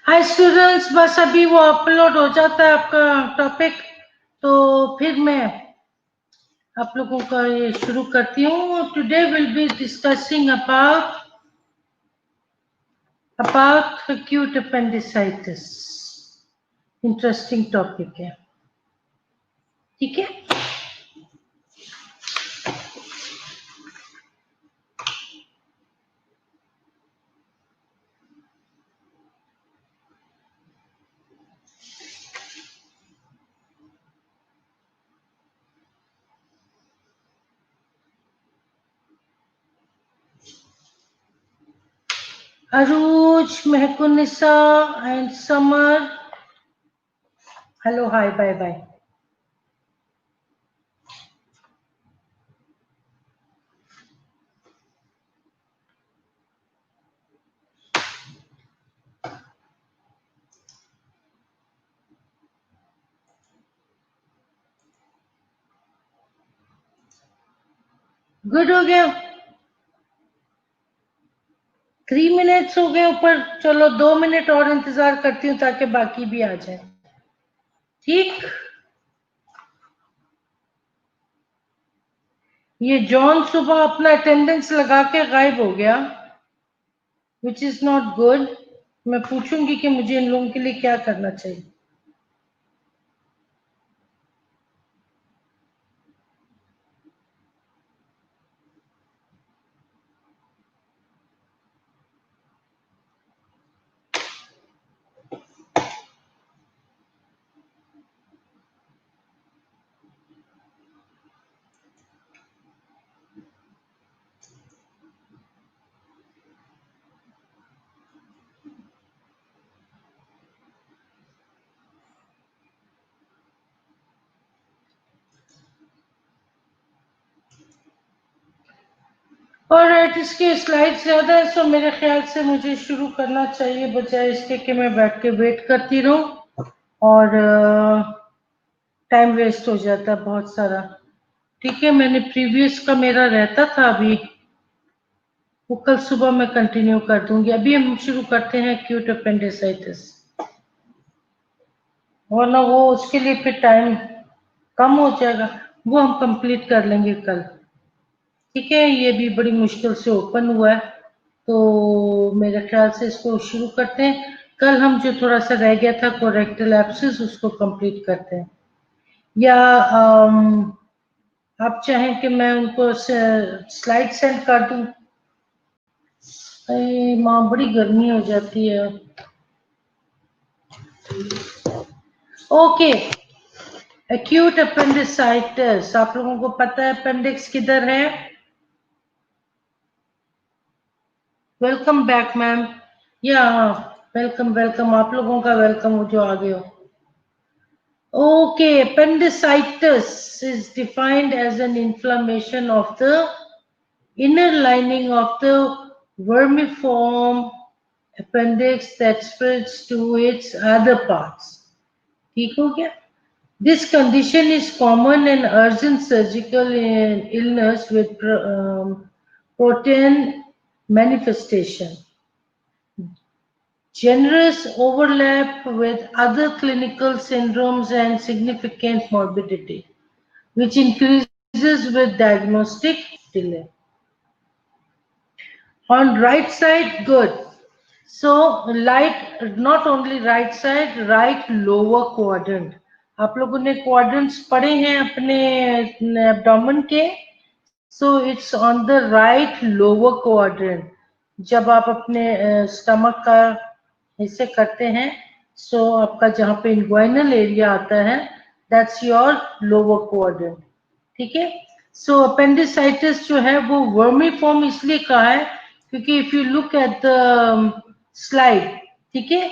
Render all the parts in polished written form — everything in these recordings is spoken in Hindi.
हाय स्टूडेंट्स, बस अभी वो अपलोड हो जाता है आपका टॉपिक, तो फिर मैं आप लोगों का ये शुरू करती हूँ। Today will be discussing about acute appendicitis. Interesting topic है, ठीक है। Arooj, Mehkunisa and Samar, hello, hi, bye bye. Good हो गया, 3 मिनट्स हो गए ऊपर। चलो 2 मिनट और इंतजार करती हूँ ताकि बाकी भी आ जाए, ठीक। ये जॉन सुबह अपना अटेंडेंस लगा के गायब हो गया, विच इज नॉट गुड। मैं पूछूंगी कि मुझे इन लोगों के लिए क्या करना चाहिए। और इसके स्लाइड ज्यादा है, सो मेरे ख्याल से मुझे शुरू करना चाहिए, बजाय इसके कि मैं बैठ के वेट करती रहूं और टाइम वेस्ट हो जाता है बहुत सारा। ठीक है, मैंने प्रीवियस का मेरा रहता था, अभी वो कल सुबह मैं कंटिन्यू कर दूंगी। अभी हम शुरू करते हैं एक्यूट अपेंडिसाइटिस, वरना वो उसके लिए फिर टाइम कम हो जाएगा। वो हम कंप्लीट कर लेंगे कल, ठीक है। ये भी बड़ी मुश्किल से ओपन हुआ है, तो मेरे ख्याल से इसको शुरू करते हैं। कल हम जो थोड़ा सा रह गया था कोरेक्टल एब्सिस, उसको कंप्लीट करते हैं। या आप चाहें कि मैं उनको स्लाइड सेंड कर दूं? अरे माँ, बड़ी गर्मी हो जाती है। ओके, एक्यूट अपेंडिसाइटिस, आप लोगों को पता है अपेंडिक्स किधर है? Welcome back ma'am. या वेलकम वेलकम, आप लोगों का वेलकम हो जो आ गए हो। Okay, appendicitis is defined as an inflammation of the inner lining of the vermiform appendix that spreads to its other parts. ठीक हो गया? This condition is common and urgent surgical illness with protein manifestation. Generous overlap with other clinical syndromes and significant morbidity, which increases with diagnostic delay. On right side, good. So, not only right side, right lower quadrant. आप लोगों ने quadrants पढ़े हैं अपने abdomen के, so it's on the right lower quadrant. जब आप अपने stomach का ऐसे करते हैं, so आपका जहाँ पे inguinal area आता है, that's your lower quadrant, ठीक है। सो अपेंडिसाइटिस जो है वो वर्मीफॉर्म इसलिए कहा है क्योंकि if you look at the slide, ठीक है,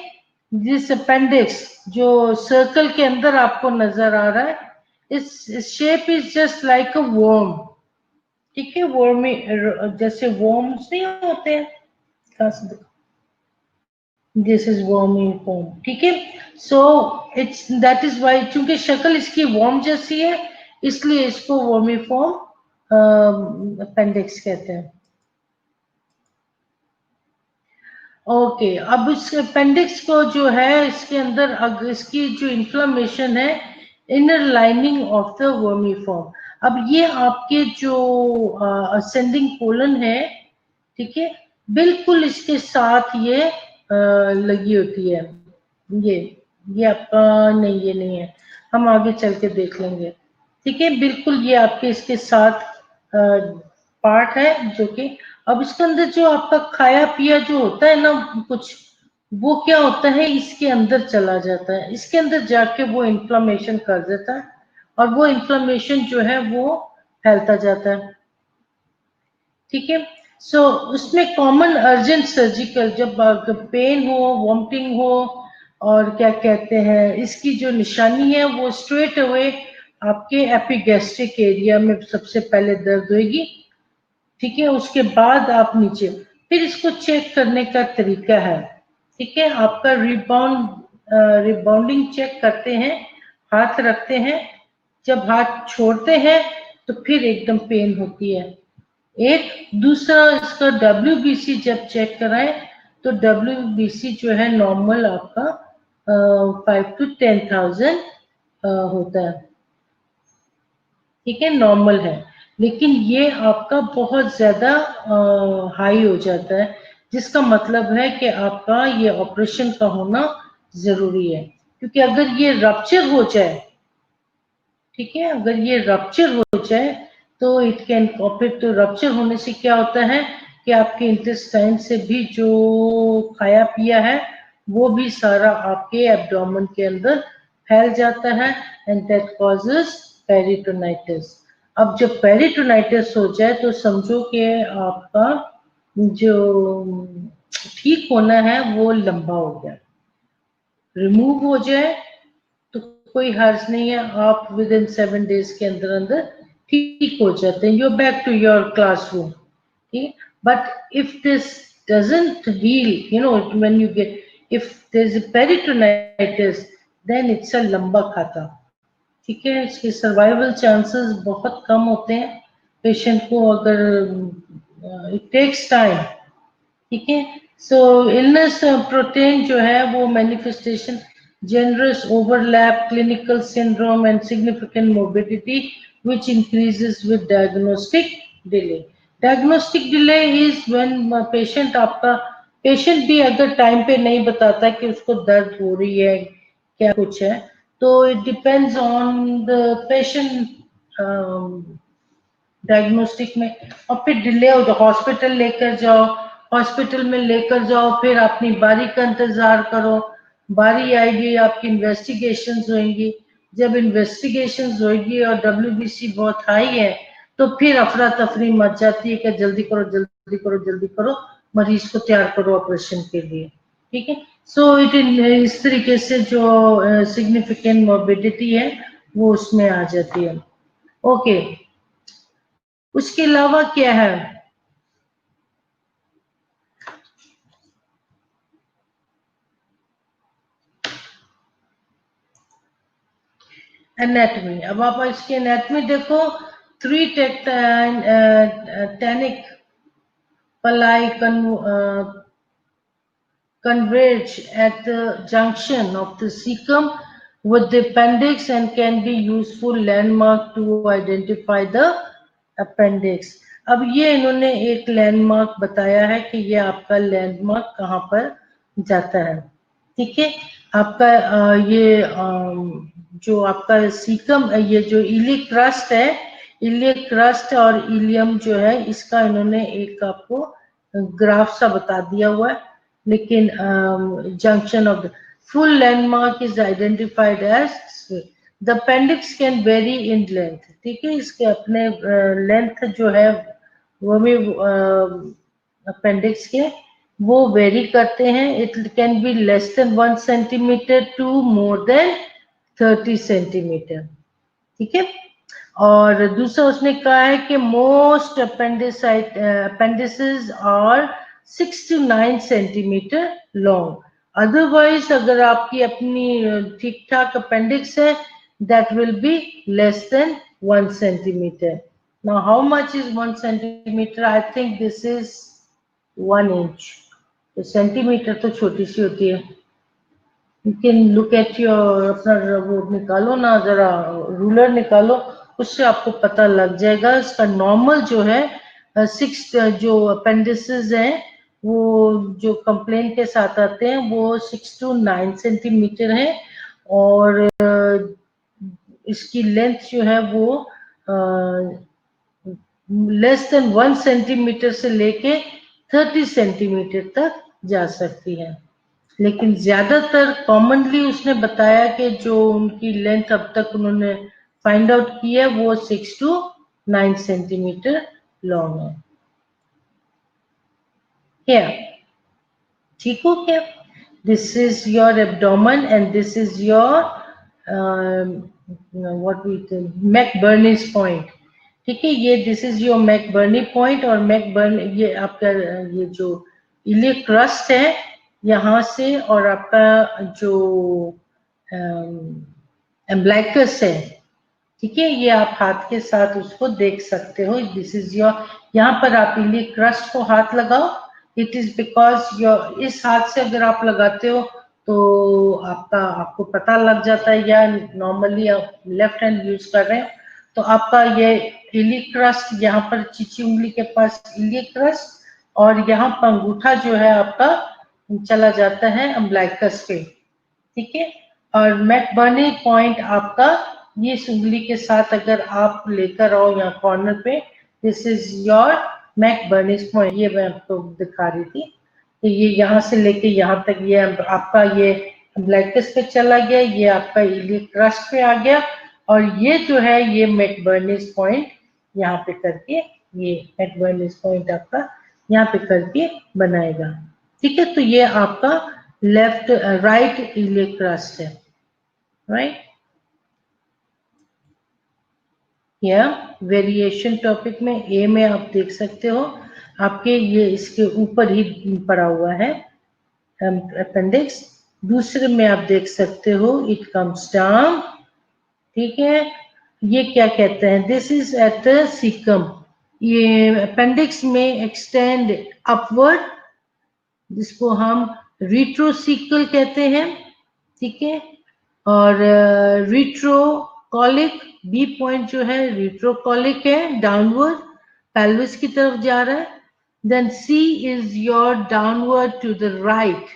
दिस अपेंडिक्स जो सर्कल के अंदर आपको नजर आ रहा है, इस shape is just like a worm, ठीक है। वर्मी जैसे वर्म्स नहीं होते हैं, दिस इज वर्मीफॉर्म, ठीक है। So it's that is why, चूंकि शक्ल इसकी वर्म जैसी है, इसलिए इसको वर्मीफॉर्म अपेंडिक्स कहते हैं। ओके, अब इस अपेंडिक्स को जो है इसके अंदर इसकी जो इन्फ्लेमेशन है inner lining of the vermiform. अब ये आपके जो असेंडिंग कोलन है, ठीक है, बिल्कुल इसके साथ ये लगी होती है। ये ये आपका नहीं, ये नहीं है, हम आगे चल के देख लेंगे। ठीक है, बिल्कुल ये आपके इसके साथ पार्ट है जो कि अब इसके अंदर जो आपका खाया पिया जो होता है ना कुछ, वो क्या होता है इसके अंदर चला जाता है, इसके अंदर जाके वो इन्फ्लामेशन कर देता है और वो इन्फ्लामेशन जो है वो फैलता जाता है। ठीक है, सो उसमें कॉमन अर्जेंट सर्जिकल जब पेन हो, वॉमिटिंग हो, और क्या कहते हैं इसकी जो निशानी है वो स्ट्रेट अवे आपके एपिगैस्ट्रिक एरिया में सबसे पहले दर्द होगी। ठीक है, उसके बाद आप नीचे, फिर इसको चेक करने का तरीका है। ठीक है, आपका रिबाउंडिंग चेक करते हैं, हाथ रखते हैं, जब हाथ छोड़ते हैं तो फिर एकदम पेन होती है। एक दूसरा इसका WBC जब चेक कराएं तो WBC जो है नॉर्मल आपका 5 to 10,000 होता है। ठीक है, नॉर्मल है, लेकिन ये आपका बहुत ज्यादा हाई हो जाता है, जिसका मतलब है कि आपका ये ऑपरेशन का होना जरूरी है। क्योंकि अगर ये रप्चर हो जाए, ठीक है, अगर ये रप्चर हो जाए तो इट कैन, फिर तो रप्चर होने से क्या होता है कि आपके इंटेस्टाइन से भी जो खाया पिया है वो भी सारा आपके एब्डोमेन के अंदर फैल जाता है, एंड दैट कॉजेस पेरिटोनाइटिस। अब जब पेरिटोनाइटिस हो जाए तो समझो कि आपका जो ठीक होना है वो लंबा हो गया। रिमूव हो जाए तो कोई हर्ज नहीं है, आप विद इन 7 days के अंदर अंदर ठीक हो जाते हैं, you back to your classroom. ठीक, but if this doesn't heal, you know, when you get, if there is peritonitis then it's a लंबा खाता। ठीक है, इसके सर्वाइवल चांसेस बहुत कम होते हैं पेशेंट को, अगर इट टेक्स टाइम। ठीक है, सो इलनेस प्रोटीन जो है वो manifestation generous overlap, clinical syndrome, and significant morbidity, which increases with diagnostic delay. Diagnostic delay is when patient आपका patient भी अगर टाइम पे नहीं बताता कि उसको दर्द हो रही है, क्या कुछ है, तो it depends on the patient diagnostic में, और फिर डिले हो तो हॉस्पिटल लेकर जाओ, हॉस्पिटल में लेकर जाओ, फिर अपनी बारी का इंतजार करो, बारी आएगी, आपकी इन्वेस्टिगेशंस होंगी, जब इन्वेस्टिगेशंस होगी और WBC बहुत हाई है तो फिर अफरा तफरी मच जाती है कि जल्दी करो जल्दी करो जल्दी करो, मरीज को तैयार करो ऑपरेशन के लिए। ठीक है, सो इस तरीके से जो सिग्निफिकेंट मॉर्बिडिटी है वो उसमें आ जाती है। ओके, उसके अलावा क्या है, एनाटमी। अब आप इसकी एनाटमी देखो, 3 टैनिक पलाई converge at the junction of the cecum with the appendix and can be useful landmark to identify the appendix। अब ये इन्होंने एक लैंडमार्क बताया है कि ये आपका लैंडमार्क कहाँ पर जाता है। ठीक है, आपका ये जो आपका सीकम, ये जो इलियक क्रस्ट है, इलियक क्रस्ट और इलियम जो है इसका इन्होंने एक आपको ग्राफ सा बता दिया हुआ है, लेकिन junction of the full landmark is identified as the appendix can vary in length. ठीक है, इसके अपने लेंथ जो है वो भी अपेंडिक्स के वो वेरी करते हैं, it can be less than 1 centimetre to more than 30 centimetre. ठीक है, और दूसरा उसने कहा है कि most appendices are 6 to 9 centimetre long. Otherwise अगर आपकी अपनी ठीक ठाक अपेंडिक्स है that will be less than 1 centimetre. Now how much is 1 centimetre? I think this is 1 inch। तो सेंटीमीटर तो छोटी सी होती है। You can look at your, अपना वो निकालो ना जरा, रूलर निकालो, उससे आपको पता लग जाएगा। इसका नॉर्मल जो है 6 जो अपेंडिसेस हैं वो जो कंप्लेन के साथ आते हैं वो 6 to 9 सेंटीमीटर है, और इसकी लेंथ जो है वो लेस देन 1 सेंटीमीटर से लेके 30 सेंटीमीटर तक जा सकती है। लेकिन ज्यादातर कॉमनली उसने बताया कि जो उनकी लेंथ अब तक उन्होंने फाइंड आउट की है वो 6 to 9 सेंटीमीटर लॉन्ग है। क्या ठीक हो क्या? This is your abdomen and this is your what we McBurney's point. ठीक है, ये this is your McBurney point, और मैकबर्न ये आपका ये जो इलियक क्रस्ट है यहाँ से, और आपका जो एम्ब्लाइकस है, ठीक है, ये आप हाथ के साथ उसको देख सकते हो। दिस इज योर, यहाँ पर आप इलियक क्रस्ट को हाथ लगाओ। इट इज बिकॉज योर, इस हाथ से अगर आप लगाते हो तो आपको पता लग जाता है, या नॉर्मली आप लेफ्ट हैंड यूज कर रहे हैं तो आपका ये इलियक क्रस्ट यहाँ पर चीची उंगली के पास इलियक क्रस्ट, और यहाँ पर अंगूठा जो है आपका चला जाता है अम्ब्लाइकस पे। ठीक है, और मैकबर्नी पॉइंट आपका ये इस उंगली के साथ अगर आप लेकर आओ यहाँ कॉर्नर पे, this is your McBurney point. ये मैं आपको दिखा रही थी, तो ये यहाँ से लेके यहाँ तक ये आपका ये अम्ब्लाइकस पे चला गया, ये आपका इलियक क्रस्ट पे आ गया, और ये जो है ये मैकबर्नी पॉइंट यहाँ पे करके, ये मैकबर्नी पॉइंट आपका यहाँ पे करके बनाएगा। ठीक है, तो ये आपका लेफ्ट राइट इलियक क्रस्ट है, राइट। या वेरिएशन टॉपिक में ए में आप देख सकते हो, आपके ये इसके ऊपर ही पड़ा हुआ है अपेंडिक्स। दूसरे में आप देख सकते हो इट कम्स डाउन। ठीक है, ये क्या कहते हैं, this is at the caecum. ये अपेंडिक्स में एक्सटेंड अपवर्ड, जिसको हम रिट्रोसीकल कहते हैं। ठीक है, और रिट्रोकॉलिक, बी पॉइंट जो है रिट्रोकॉलिक है, डाउनवर्ड पेल्विस की तरफ जा रहा है। Then C is your downward to the right.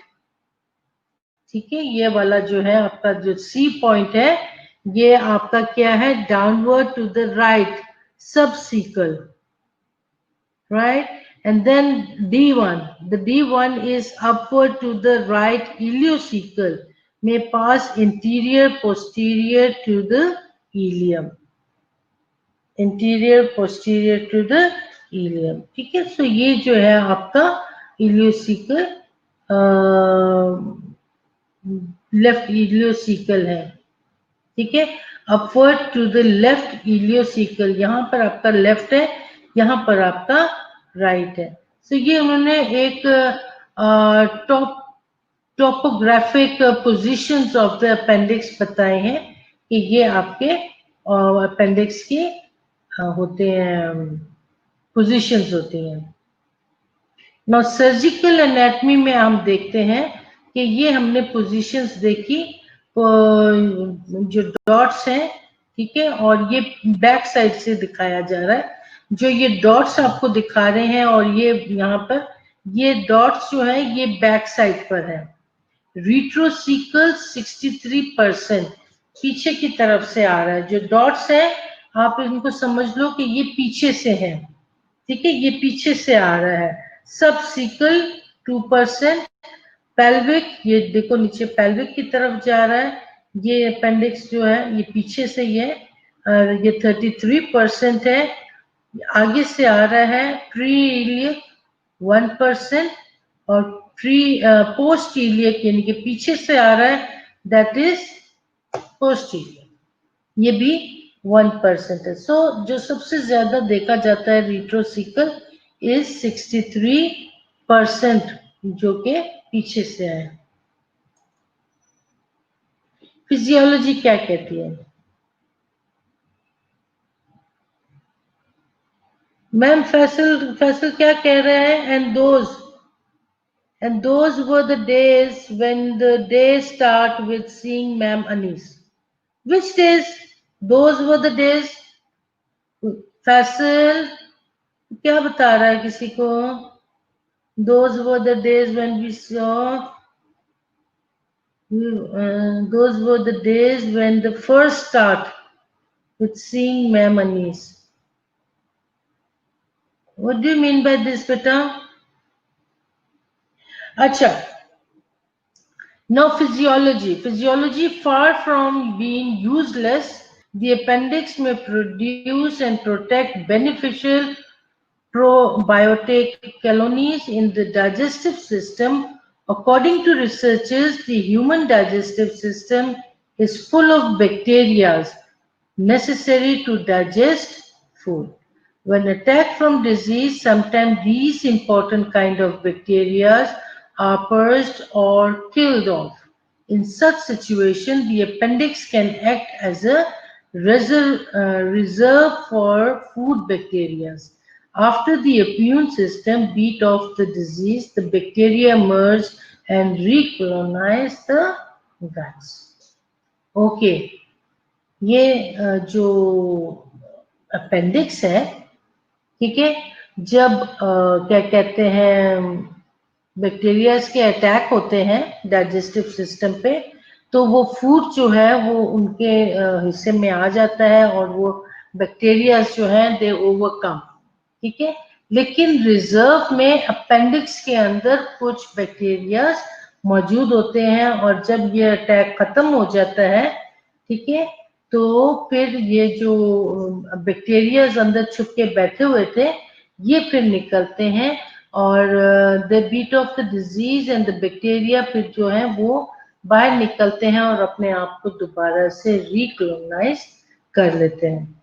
ठीक है, ये वाला जो है आपका जो सी पॉइंट है ये आपका क्या है, downward to the right subcaecal, right? And then D1, the D1 is upward to the right ileocecal, may pass interior posterior to the ileum, interior posterior to the ileum। ठीक है, सो ये जो है आपका इलियोसिकल लेफ्ट इलियोसिकल है। ठीक है, upward to the left ileocaecal, यहाँ पर आपका लेफ्ट है, यहाँ पर आपका राइट है। सो ये उन्होंने एक topographic positions of the appendix बताए हैं कि ये आपके अपेंडिक्स के होते हैं, पोजीशंस होती हैं। नाउ सर्जिकल एनाटॉमी में हम देखते हैं कि ये हमने पोजीशंस देखी, जो डॉट्स हैं, ठीक है, और ये बैक साइड से दिखाया जा रहा है। जो ये डॉट्स आपको दिखा रहे हैं और ये यहाँ पर ये डॉट्स जो है ये बैक साइड पर है। रिट्रोसीकल 63% पीछे की तरफ से आ रहा है। जो डॉट्स है आप इनको समझ लो कि ये पीछे से है, ठीक है, ये पीछे से आ रहा है। सबसीकल 2%, पेल्विक ये देखो नीचे पेल्विक की तरफ जा रहा है। ये अपेंडिक्स जो है ये पीछे से ही है, ये 33% है। आगे से आ रहा है प्री इलियक 1%, और प्री पोस्ट इलियक यानी कि पीछे से आ रहा है, दैट इज पोस्ट इलियक, ये भी 1% है। सो जो सबसे ज्यादा देखा जाता है रिट्रोसिकल इज 63%, जो के पीछे से है। फिजियोलॉजी क्या कहती है? मैम फैसल फैसल क्या कह रहे हैं? And those And those were the days when the day start with seeing Ma'am Anis. Which days? Those were the days. Faisal क्या बता रहा है किसी को? Those were the days when we saw. Those were the days when the first start with seeing Ma'am Anis. What do you mean by this, beta? Acha. Now physiology. Physiology, far from being useless, the appendix may produce and protect beneficial probiotic colonies in the digestive system. According to researchers, the human digestive system is full of bacteria necessary to digest food. When attacked from disease, sometimes these important kind of bacteria are purged or killed off. In such situation, the appendix can act as a reserve for food bacteria. After the immune system beat off the disease, the bacteria emerge and recolonize the guts. Okay, ये जो अपेंडिक्स है, ठीक है, जब क्या कहते हैं बैक्टीरियाज के अटैक होते हैं डाइजेस्टिव सिस्टम पे, तो वो फूड जो है वो उनके हिस्से में आ जाता है और वो बैक्टीरियाज जो है दे ओवरकम, ठीक है। लेकिन रिजर्व में अपेंडिक्स के अंदर कुछ बैक्टीरियाज मौजूद होते हैं और जब ये अटैक खत्म हो जाता है, ठीक है, तो फिर ये जो बैक्टीरियाज अंदर छुप के बैठे हुए थे ये फिर निकलते हैं और the beat of the disease and the bacteria फिर जो है वो बाहर निकलते हैं और अपने आप को दोबारा से रिकोलोनाइज कर लेते हैं,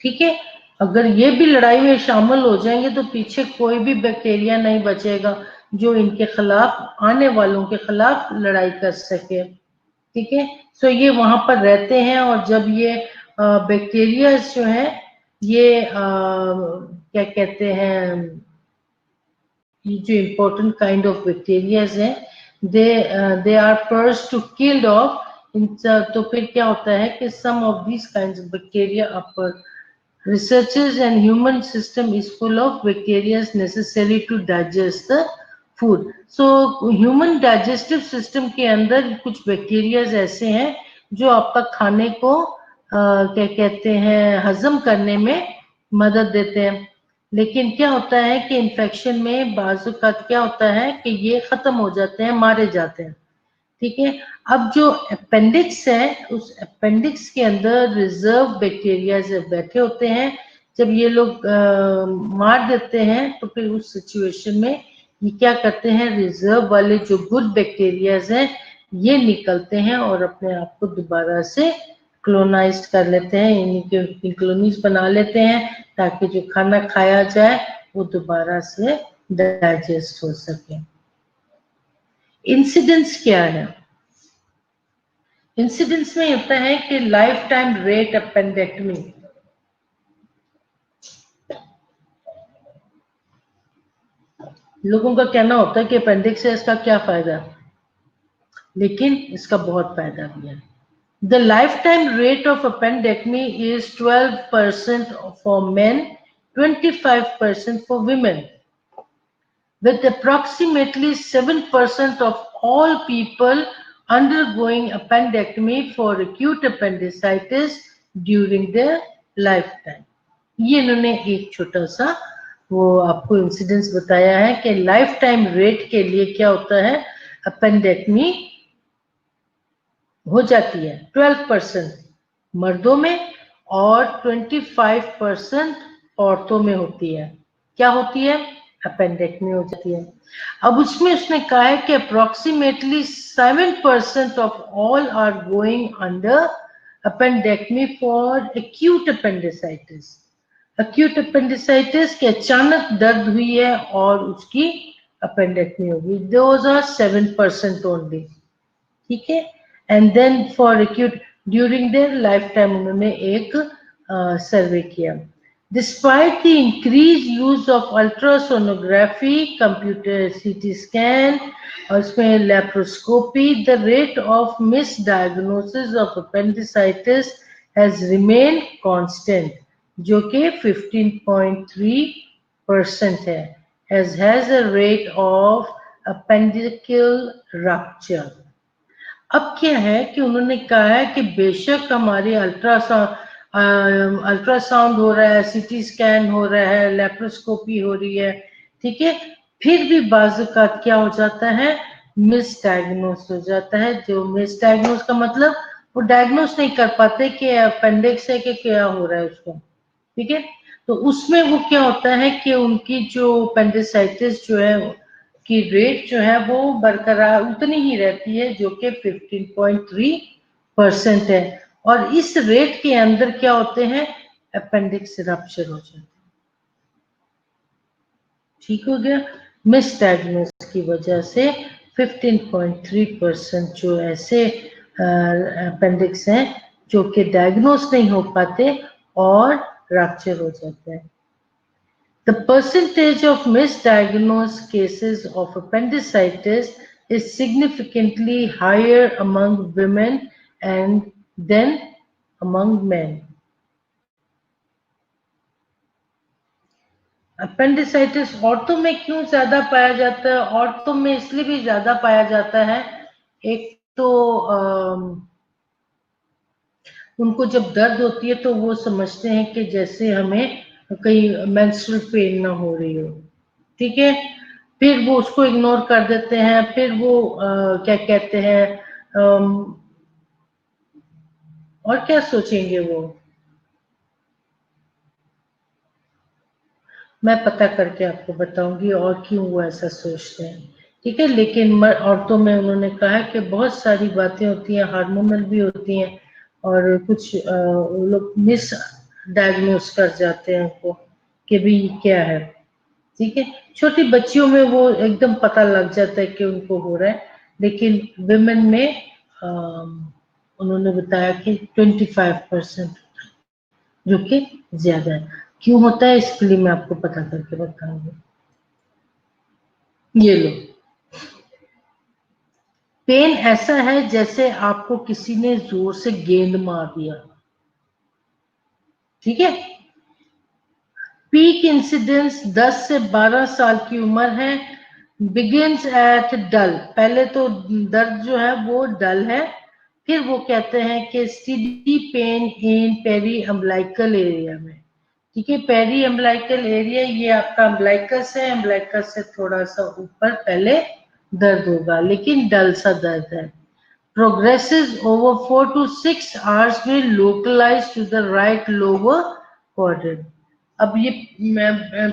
ठीक है। अगर ये भी लड़ाई में शामिल हो जाएंगे तो पीछे कोई भी बैक्टीरिया नहीं बचेगा जो इनके खिलाफ, आने वालों के खिलाफ लड़ाई कर सके, ठीक है। सो ये वहां पर रहते हैं और जब ये बैक्टीरिया जो है ये क्या कहते हैं, ये जो इम्पोर्टेंट काइंड ऑफ बैक्टीरियाज हैं they are purse to killed off, तो फिर क्या होता है कि some of these kinds of bacteria upper researchers and human system is full of bacteria necessary to digest the food. So human digestive system के अंदर कुछ बैक्टीरिया ऐसे हैं जो आपका खाने को क्या कहते हैं हजम करने में मदद देते हैं। लेकिन क्या होता है कि इन्फेक्शन में बाजुकात क्या होता है कि ये खत्म हो जाते हैं, मारे जाते हैं, ठीक है। अब जो अपेंडिक्स है उस अपेंडिक्स के अंदर रिजर्व बैक्टीरिया जब बैठे होते हैं, जब ये लोग मार देते हैं तो फिर उस सिचुएशन में ये क्या करते हैं, रिजर्व वाले जो गुड बैक्टीरियाज हैं ये निकलते हैं और अपने आप को दोबारा से क्लोनाइज कर लेते हैं, इनकी क्लोनीज बना लेते हैं ताकि जो खाना खाया जाए वो दोबारा से डाइजेस्ट हो सके। इंसिडेंस क्या है? इंसिडेंस में होता है कि लाइफ टाइम रेट अपेंडेक्टमी, लोगों का कहना होता है कि अपेंडिक्स है इसका क्या फायदा, लेकिन इसका बहुत फायदा भी है। The life time rate of appendectomy is 12% for main, 25% for women, with approximately 7% of all people undergoing appendectomy for acute appendicitis during their lifetime. ये इन्होंने एक छोटा सा वो आपको इंसिडेंस बताया है कि लाइफ टाइम रेट के लिए क्या होता है, अपेंडेक्टमी हो जाती है 12% मर्दों में और 25% औरतों में होती है। क्या होती है? अपेंडेक्टमी हो जाती है। अब उसमें उसने कहा है कि approximately 7% of all are going under appendectomy for acute appendicitis. Acute appendicitis के अचानक दर्द हुई है और उसकी अपेंडेक्टमी होगी, दोज आर 7% ओनली, ठीक है। And then for acute during their life time उन्होंने एक सर्वे किया। Despite the increased use of ultrasonography, computer CT scan, और उसमें laparoscopy, the rate of misdiagnosis of appendicitis has remained constant, जो कि 15.3% है, as has a rate of appendical rupture. अब क्या है कि उन्होंने कहा है कि बेशक हमारे अल्ट्रासाउंड हो रहा है, सीटी स्कैन हो रहा है, लेप्रोस्कोपी हो रही है, ठीक है, फिर भी बाज़-औक़ात क्या हो जाता है, मिसडायग्नोस हो जाता है। जो मिसडायग्नोस का मतलब वो डायग्नोस नहीं कर पाते कि अपेंडिक्स है कि क्या हो रहा है उसको, ठीक है। तो उसमें वो क्या होता है कि उनकी जो अपेंडिसाइटिस जो है की रेट जो है वो बरकरार उतनी ही रहती है, जो कि 15.3% है, और इस रेट के अंदर क्या होते हैं, अपेंडिक्स रप्चर हो जाते हैं। ठीक हो गया। मिसडायग्नोस की वजह से 15.3% जो ऐसे अपेंडिक्स हैं जो कि डायग्नोस नहीं हो पाते और रप्चर हो जाते हैं। The percentage of misdiagnosed cases of appendicitis is significantly higher among women and than among men. Appendicitis औरतों में क्यों ज्यादा पाया जाता है? औरतों में इसलिए भी ज्यादा पाया जाता है, एक तो उनको जब दर्द होती है तो वो समझते हैं कि जैसे हमें कहीं मेंस्ट्रुअल पेन ना हो रही हो, ठीक है, फिर वो उसको इग्नोर कर देते हैं, फिर वो क्या कहते हैं और क्या सोचेंगे वो, मैं पता करके आपको बताऊंगी और क्यों वो ऐसा सोचते हैं, ठीक है। लेकिन औरतों में उन्होंने कहा कि बहुत सारी बातें होती हैं, हार्मोनल भी होती हैं, और कुछ लोग मिस डायग्नोस कर जाते हैं उनको कि भी क्या है, ठीक है। छोटी बच्चियों में वो एकदम पता लग जाता है कि उनको हो रहा है, लेकिन विमेन में उन्होंने बताया कि 25%, जो कि ज्यादा है। क्यों होता है इसके लिए मैं आपको पता करके बताऊंगी। ये लो, पेन ऐसा है जैसे आपको किसी ने जोर से गेंद मार दिया, ठीक है। पीक इंसिडेंस 10 से 12 साल की उम्र है। बिगिंस एट डल, पहले तो दर्द जो है वो डल है, फिर वो कहते हैं कि steady pain in periumbilical area में, ठीक है। पेरी अम्बलाइकल एरिया ये आपका अम्बलाइकस है, अम्बलाइकस से थोड़ा सा ऊपर पहले दर्द होगा, लेकिन डल सा दर्द है। Progresses over 4 to 6 hours with localized to the right lower quadrant. अब ये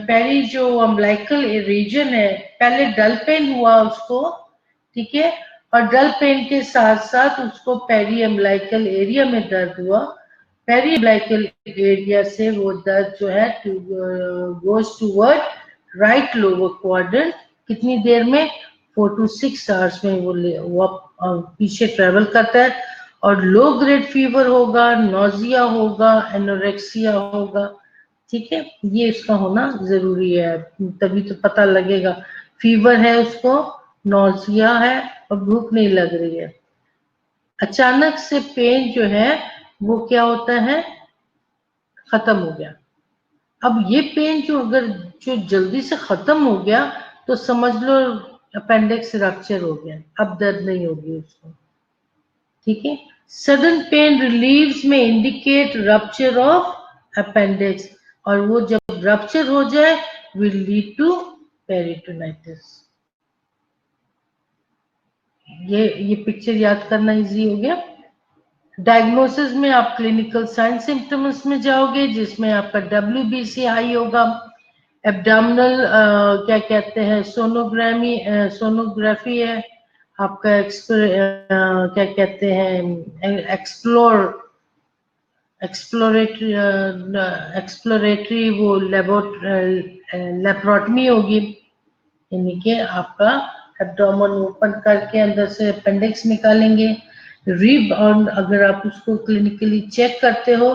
पहली जो अम्बलाइकल रीजन है, पहले डल पेन हुआ उसको, ठीक है, और डल पेन के साथ साथ उसको पेरी अम्बलाइकल एरिया में दर्द हुआ। पेरी अम्बलाइकल एरिया से वो दर्द जो है goes toward right lower quadrant, कितनी देर में, 4 to 6 आवर्स में वो पीछे ट्रेवल करता है, और लो ग्रेड फीवर होगा, नोजिया होगा, एनोरेक्सिया होगा, ठीक है। ये इसका होना जरूरी है, तभी तो पता लगेगा। फीवर है उसको, नोजिया है और भूख नहीं लग रही है। अचानक से पेन जो है वो क्या होता है, खत्म हो गया। अब ये पेन जो अगर जो जल्दी से खत्म हो गया तो समझ लो अपेंडिक्स रप्चर हो गया, अब दर्द नहीं होगी उसको, ठीक है। सडन पेन रिलीव्स में इंडिकेट रप्चर ऑफ अपेंडिक्स, और वो जब रप्चर हो जाए विल लीड टू पेरिटोनाइटिस। ये पिक्चर याद करना इजी हो गया। डायग्नोसिस में आप क्लिनिकल साइन सिम्टम्स में जाओगे, जिसमें आपका WBC हाई होगा, एब्डामिनल क्या कहते हैं सोनोग्राफी है, आपका क्या कहते हैं एक्सप्लोरेटरी वो लेप्रोटमी होगी, यानी कि आपका एब्डोमेन ओपन करके अंदर से अपेंडिक्स निकालेंगे। रिब, और अगर आप उसको क्लिनिकली चेक करते हो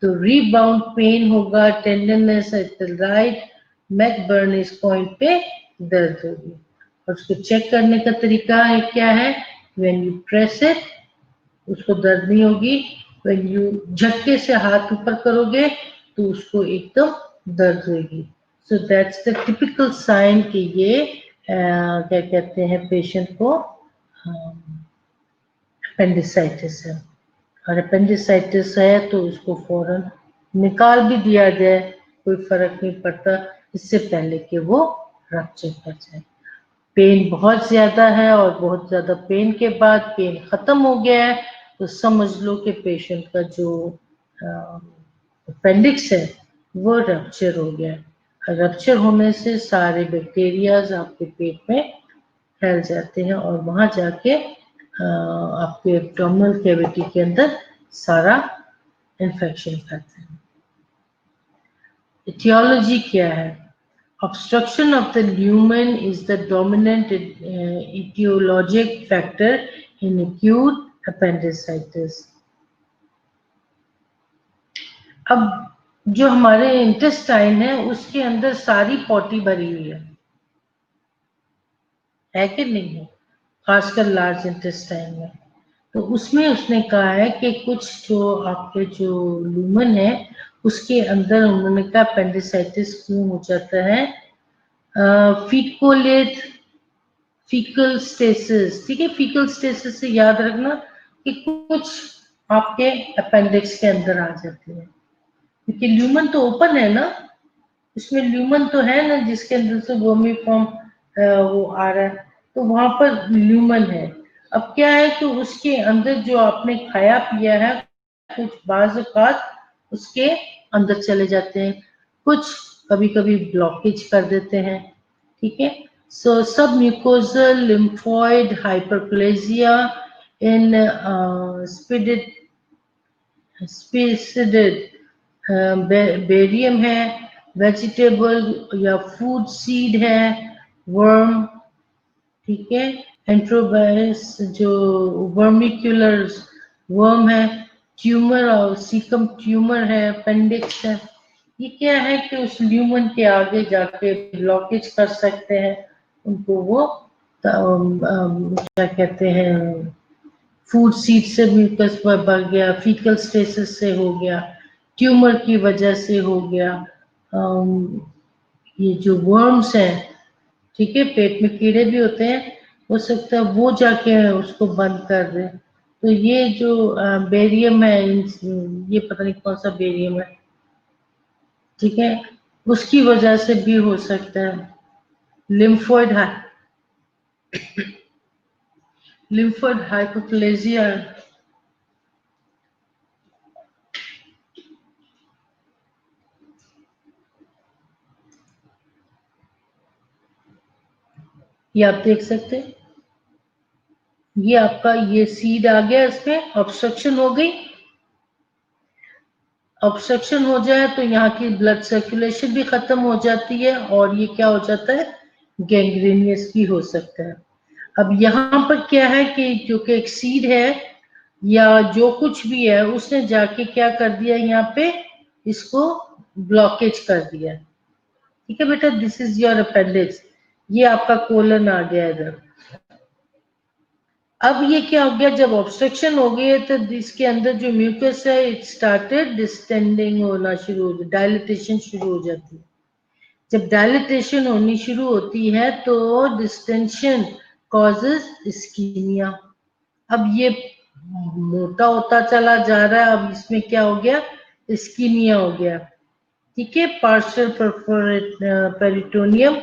तो रीबाउंड पेन होगा, tenderness at the right McBurney's point पे दर्द होगी। और उसको चेक करने का तरीका है क्या है, व्हेन यू प्रेस इट उसको दर्द नहीं होगी, व्हेन यू झटके से हाथ ऊपर करोगे तो उसको एकदम दर्द होगी। So that's the typical sign कि ये क्या कहते हैं पेशेंट को अपेंडिसाइटिस है। और अपेंडिसाइटिस है तो उसको फौरन निकाल भी दिया जाए, कोई फर्क नहीं पड़ता, इससे पहले कि वो रप्चर कर जाए। पेन बहुत ज्यादा है और बहुत ज्यादा पेन के बाद पेन खत्म हो गया है तो समझ लो कि पेशेंट का जो अपेंडिक्स है वो रप्चर हो गया है। रप्चर होने से सारे बैक्टीरियाज आपके पेट में फैल जाते हैं और वहां जाके आपके एब्डोमिनल कैविटी के अंदर सारा इन्फेक्शन करते हैं। एटियोलॉजी क्या है? Obstruction of the lumen is the dominant etiologic factor in acute appendicitis. अब जो हमारे इंटेस्टाइन है उसके अंदर सारी पॉटी भरी हुई है कि नहीं है, खासकर लार्ज इंटेस्टाइन में। तो उसमें उसने कहा है कि कुछ जो आपके जो लूमन है उसके अंदर उन्होंने कहा अपेंडिसाइटिस क्यों हो जाता है, फीकोलेट फीकल स्टेसिस, ठीक है। फीकल स्टेसिस से याद रखना कि कुछ आपके अपेंडिक्स के अंदर आ जाते हैं, क्योंकि ल्यूमन तो ओपन है ना, इसमें ल्यूमन तो है ना जिसके अंदर से वर्मी फॉर्म वो आ रहा है, तो वहां पर ल्यूमन है। अब क्या है कि उसके अंदर जो आपने खाया पिया है कुछ बाज़ औक़ात उसके अंदर चले जाते हैं, कुछ कभी कभी ब्लॉकेज कर देते हैं, ठीक है। So submucosal lymphoid hyperplasia in spissated barium है, वेजिटेबल या फूड सीड है, वर्म, ठीक है, एंट्रोबायस जो वर्मिकुलर वर्म है, ट्यूमर और सीकम ट्यूमर है, अपेंडिक्स है। ये क्या है कि उस ल्यूमन के आगे जाके ब्लॉकेज कर सकते हैं उनको, वो क्या कहते हैं फूड सीड से म्यूकस बढ़ गया, फीकल स्टेसिस से हो गया, ट्यूमर की वजह से हो गया, ये जो वर्म्स हैं, ठीक है, पेट में कीड़े भी होते हैं, हो सकता है वो जाके उसको बंद कर दे। तो ये जो बेरियम है, ये पता नहीं कौन सा बेरियम है, ठीक है, उसकी वजह से भी हो सकता है। लिम्फोइड हाइपोप्लेजिया, ये आप देख सकते हैं, ये आपका ये सीड आ गया, इसमें ऑब्स्ट्रक्शन हो गई। ऑब्स्ट्रक्शन हो जाए तो यहाँ की ब्लड सर्कुलेशन भी खत्म हो जाती है और ये क्या हो जाता है, गैंग्रीनियस भी हो सकता है। अब यहाँ पर क्या है कि जो कि एक सीड है या जो कुछ भी है उसने जाके क्या कर दिया, यहाँ पे इसको ब्लॉकेज कर दिया, ठीक है बेटा, दिस इज योर अपेंडिक्स, ये आपका कोलन आ गया इधर। अब ये क्या हो गया, जब ऑब्स्ट्रक्शन हो गई है तो इसके अंदर जो म्यूकस है इट स्टार्टेड डिस्टेंडिंग होना शुरू हो, डायलिटेशन शुरू हो जाती है। जब डायलिटेशन होनी शुरू होती है तो डिस्टेंशन कॉजेज इस्कीमिया। अब ये मोटा होता चला जा रहा है, अब इसमें क्या हो गया, इस्कीमिया हो गया, ठीक है, पार्शियल पेरिटोनियम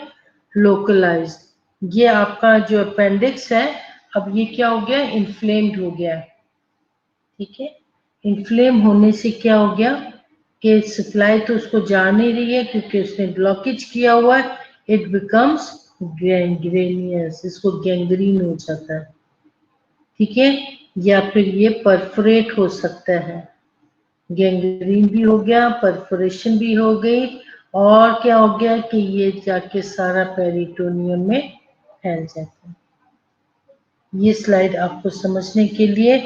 लोकलाइज्ड। ये आपका जो अपेंडिक्स है अब ये क्या हो गया, इन्फ्लेम्ड हो गया, ठीक है। इन्फ्लेम होने से क्या हो गया कि सप्लाई तो उसको जा नहीं रही है क्योंकि उसने ब्लॉकेज किया हुआ है, इट बिकम्स गैंग्रेनियस, इसको गैंग्रीन हो जाता है, ठीक है। या फिर ये परफोरेट हो सकता है, गैंग्रीन भी हो गया, परफोरेशन भी हो गई, और क्या हो गया कि ये जाके सारा पेरिटोनियम में फैल जाता है। ये स्लाइड आपको समझने के लिए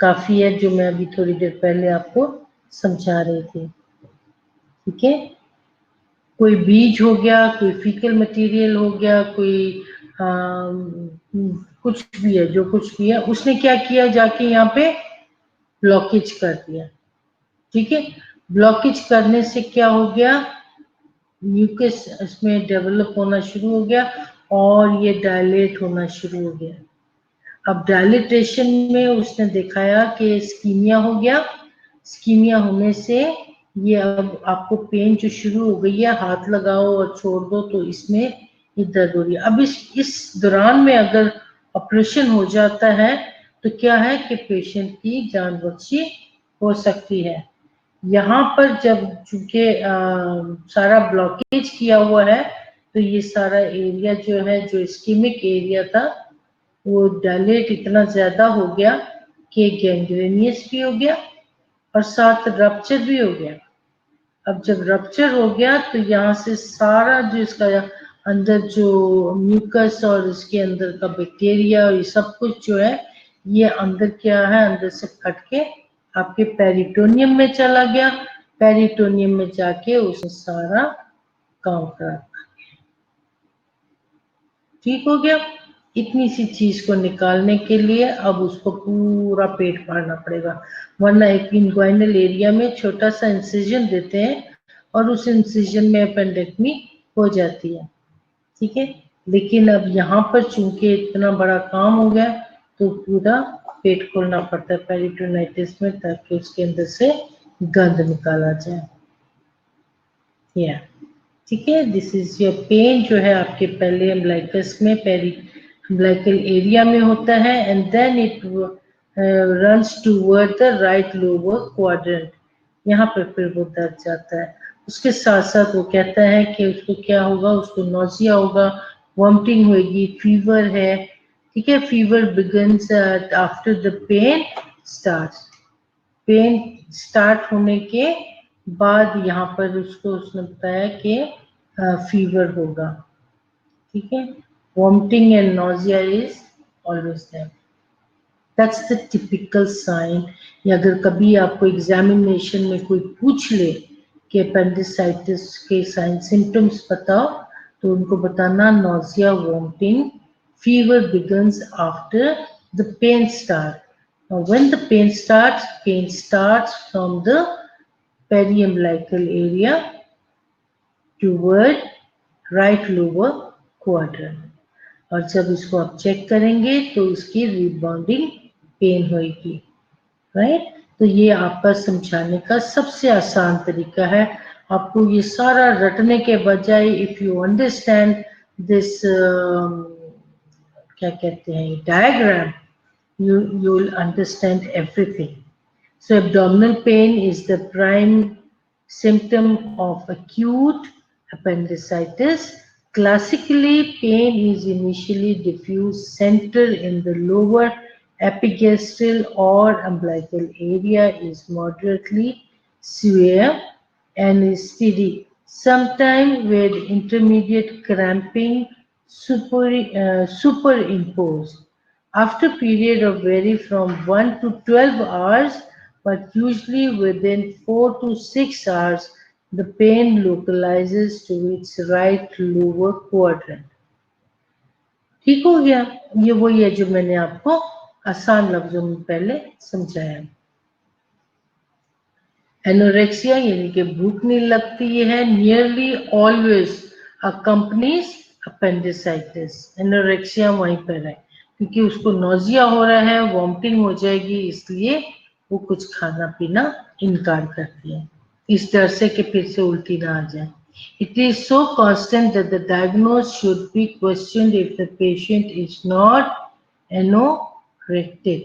काफी है जो मैं अभी थोड़ी देर पहले आपको समझा रही थी। ठीक है, कोई बीज हो गया, कोई फीकल मटेरियल हो गया, कोई कुछ भी है, जो कुछ भी है उसने क्या किया, जाके यहाँ पे ब्लॉकेज कर दिया। ठीक है, ब्लॉकेज करने से क्या हो गया, म्यूकस इसमें डेवलप होना शुरू हो गया और ये डायलेट होना शुरू हो गया। अब डायलिटेशन में उसने दिखाया कि स्कीमिया हो गया। स्कीमिया होने से ये अब आपको पेन जो शुरू हो गई है, हाथ लगाओ और छोड़ दो तो इसमें ये दर्द हो रही है। अब इस दौरान में अगर ऑपरेशन हो जाता है तो क्या है कि पेशेंट की जान बख्शी हो सकती है। यहाँ पर जब चूंकि सारा ब्लॉकेज किया हुआ है तो ये सारा एरिया जो है, जो इस्कीमिक एरिया था, वो डायलेट इतना ज्यादा हो गया कि गैंग्रेनियस भी हो गया और साथ रप्चर भी हो गया। अब जब रप्चर हो गया तो यहाँ से सारा जो इसका अंदर जो म्यूकस और इसके अंदर का बैक्टीरिया और ये सब कुछ जो है, ये अंदर क्या है, अंदर से कट के आपके पेरिटोनियम में चला गया। पेरिटोनियम में जाके उसने सारा काम करा। ठीक हो गया। इतनी सी चीज को निकालने के लिए अब उसको पूरा पेट फाड़ना पड़ेगा, वरना एक इंग्वाइनल एरिया में छोटा सा इंसिजन देते हैं और उस इंसिजन में अपेंडेक्टमी हो जाती है। ठीक है, लेकिन अब यहाँ पर चूंकि इतना बड़ा काम हो गया तो पूरा पेट खोलना पड़ता है पेरिटोनाइटिस में, ताकि उसके अंदर से गंद निकाला जाए। या ठीक है, दिस इज योर पेन जो है आपके पहले अम्बलाइकस में, पेरी अम्बलाइकल एरिया में होता है, and then it runs toward the right lower quadrant. यहाँ पर फिर वो दर्द जाता है। उसके साथ साथ वो कहता है कि उसको क्या होगा, उसको नोजिया होगा, वॉमिटिंग होगी, फीवर है। ठीक है, fever begins after the pain starts. Pain start होने के बाद यहाँ पर उसको उसने बताया कि फीवर होगा। ठीक है, vomiting and nausea is always there. That's the typical sign. या अगर कभी आपको एग्जामिनेशन में कोई पूछ ले कि अपेंडिसाइटिस के साइन सिम्टम्स बताओ, तो उनको बताना nausea, vomiting, fever begins after the pain start. Now, when the pain starts from the periumbilical area toward right lower quadrant. और जब इसको आप चेक करेंगे तो इसकी रिबाउंडिंग पेन होगी। राइट, तो ये आपका समझाने का सबसे आसान तरीका है। आपको ये सारा रटने के बजाय इफ यू अंडरस्टैंड दिस क्या कहते हैं diagram, you'll understand everything. So abdominal pain is the prime symptom of acute appendicitis. Classically, pain is initially diffuse, centered in the lower epigastrial or umbilical area, is moderately severe and is steady, sometimes with intermediate cramping superimposed. After a period of vary from 1 to 12 hours, but usually within 4 to 6 hours, the pain localizes to its right lower quadrant. ठीक हो गया, ये वही है जो मैंने आपको आसान लफ्जों में पहले समझाया। एनोरेक्सिया यानी कि भूख नहीं लगती है, nearly always accompanies appendicitis. Anorexia वहीं पर है क्योंकि उसको नोजिया हो रहा है, वॉमिटिंग हो जाएगी, इसलिए वो कुछ खाना पीना इनकार करती है, इस डर से कि फिर से उल्टी ना आ जाए। It is so constant that the diagnosis should be questioned if the patient is not anorectic.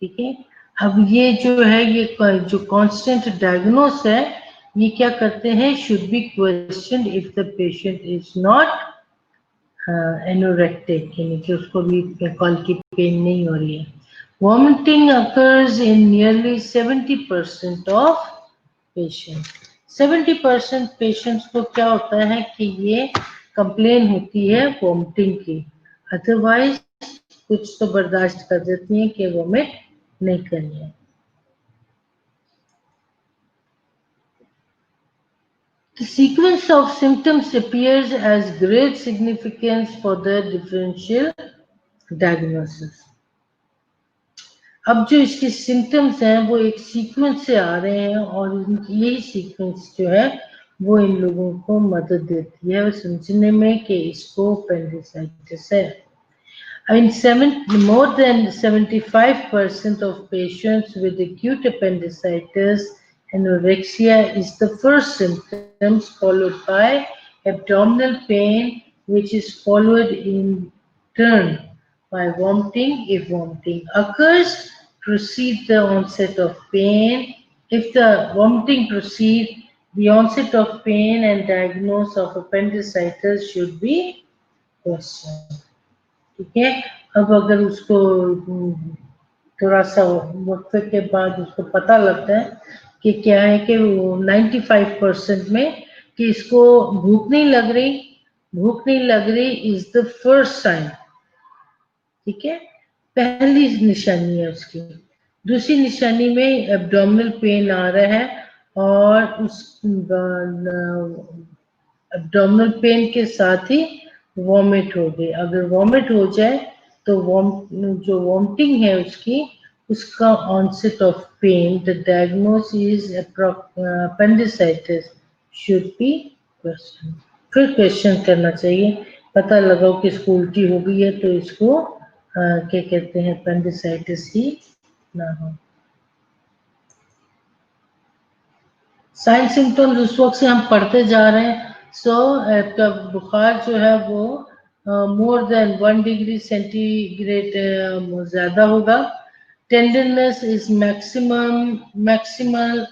ठीक है, अब ये जो है, ये जो कांस्टेंट डायग्नोस है, ये क्या करते हैं, should be question if the patient is not anorectic, यानी कि उसको भी कॉल की पेन नहीं हो रही है। Vomiting occurs in nearly 70% of patient. 70% patients को क्या होता है कि ये कंप्लेन होती है वॉमिटिंग की, अदरवाइज कुछ तो बर्दाश्त कर देती हैं कि वॉमिट नहीं करनी है। The sequence of symptoms appears as great significance for the differential diagnosis. अब जो इसके सिम्टम्स हैं वो एक सीक्वेंस से आ रहे हैं और यही सीक्वेंस जो है वो इन लोगों को मदद देती है समझने में कि इसको अपेंडिसाइटिस है. More than 75% of patients with acute appendicitis, anorexia is the first symptoms, followed by abdominal pain, which is followed in turn by vomiting. If vomiting occurs, proceed the onset of pain. If the vomiting proceeds, the onset of pain and diagnosis of appendicitis should be questioned. ठीक है. अब अगर उसको थोड़ा सा वक्फे के बाद उसको पता लगता है कि क्या है कि वो 95% में कि इसको भूख नहीं लग रही इज द फर्स्ट साइन. ठीक है, पहली निशानी है उसकी. दूसरी निशानी में एब्डोमिनल पेन आ रहा है और उस एब्डोमिनल पेन के साथ ही वॉमिट हो गई. अगर वॉमिट हो जाए तो जो वॉमिटिंग है उसका onset of pain, the diagnosis appendicitis should be question. फिर क्वेश्चन करना चाहिए. पता लगाओ कि इसको उल्टी हो गई है तो इसको क्या कहते हैं अपेंडिसाइटिस ही ना हो. साइन सिम्टम्स उस वक्त से हम पढ़ते जा रहे हैं. आपका बुखार जो है वो मोर देन 1 डिग्री सेंटीग्रेड ज्यादा होगा. टेंडरनेस इज मैक्सिमल